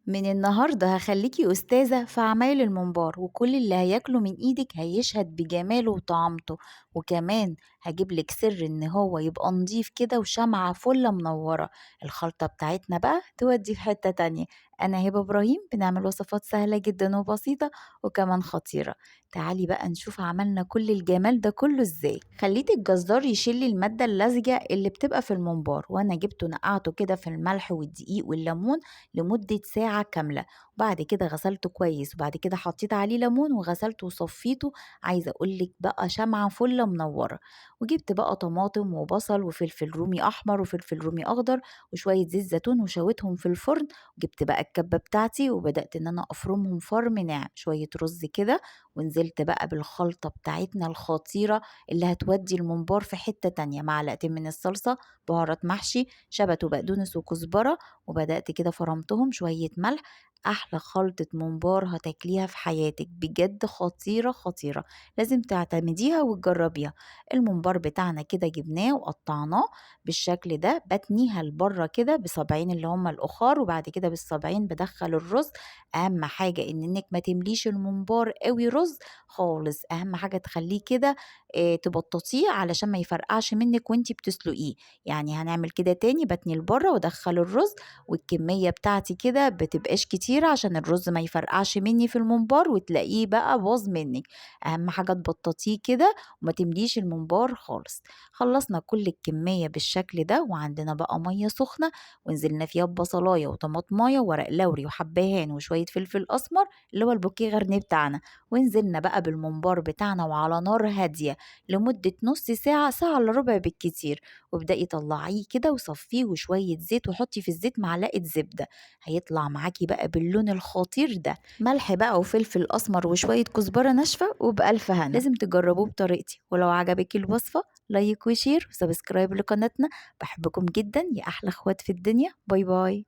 من النهاردة هخليكي أستاذة في عمايل الممبار، وكل اللي هياكله من إيدك هيشهد بجماله وطعامته. وكمان هجيبلك سر إن هو يبقى نضيف كده وشمعة فلة منورة. الخلطة بتاعتنا بقى تودي في حتة تانية. أنا هبة إبراهيم، بنعمل وصفات سهلة جدا وبسيطة وكمان خطيرة. تعالي بقى نشوف عملنا كل الجمال ده كله إزاي. خليت الجزار يشيل المادة اللزجة اللي بتبقى في الممبار، وأنا جبته نقعته كده في الملح والدقيق والليمون لمدة ساعة كاملة. وبعد كده غسلته كويس، وبعد كده حطيت عليه ليمون وغسلته وصفيته. عايزة أقولك بقى شمعة فلة منورة. وجبت بقى طماطم وبصل وفلفل رومي أحمر وفلفل رومي أخضر وشوية زيت زيتون وشويتهم في الفرن. وجبت بقى الكبة بتاعتي وبدأت إن أنا أفرمهم فرم ناعم، شوية رز كده. ونزلت بقى بالخلطة بتاعتنا الخطيرة اللي هتودي الممبار في حتة تانية. معلقتين من الصلصة، بهارات محشي، شبت وبقدونس وكزبرة. وبدأت كده فرمتهم، شوية ملح. أحلى خلطة ممبار هتاكليها في حياتك، بجد خطيرة خطيرة. لازم تعتمديها وتجربيها. الممبار بتاعنا كده جبناه وقطعناه بالشكل ده، بتنيها لبره كده بصبعين اللي هما الأخار، وبعد كده بالصبعين بدخل الرز. أهم حاجة إنك ما تمليش الممبار قوي رز خالص، أهم حاجة تخليه كده تبططيه علشان ما يفرقعش منك وانتي بتسلقيه. يعني هنعمل كده تاني، بتني لبره وادخل الرز، والكمية بتاعتي كده بتبقاش كتيرة عشان الرز ما يفرقعش مني في الممبار وتلاقيه بقى باظ منك. اهم حاجة تبططيه كده وما تمليش الممبار خالص. خلصنا كل الكمية بالشكل ده، وعندنا بقى مية سخنة ونزلنا فيها ببصلاية وطماطماية وورق لوري وحبهان وشوية فلفل اسمر اللي هو البوكيه غرنيه بتاعنا. ونزلنا بقى بالممبار بتاعنا وعلى نار هادية لمدة نص ساعة، ساعة الا ربع بالكتير. وابدأي طلعيه كده وصفيه وشوية زيت، وحطي في الزيت معلقة زبدة. هيطلع معاكي بقى باللون الخطير ده. ملح بقى وفلفل أسمر وشوية كزبرة ناشفة وبألف هنا. لازم تجربوه بطريقتي، ولو عجبك الوصفة لايك وشير وسبسكرايب لقناتنا. بحبكم جدا يا أحلى اخوات في الدنيا. باي باي.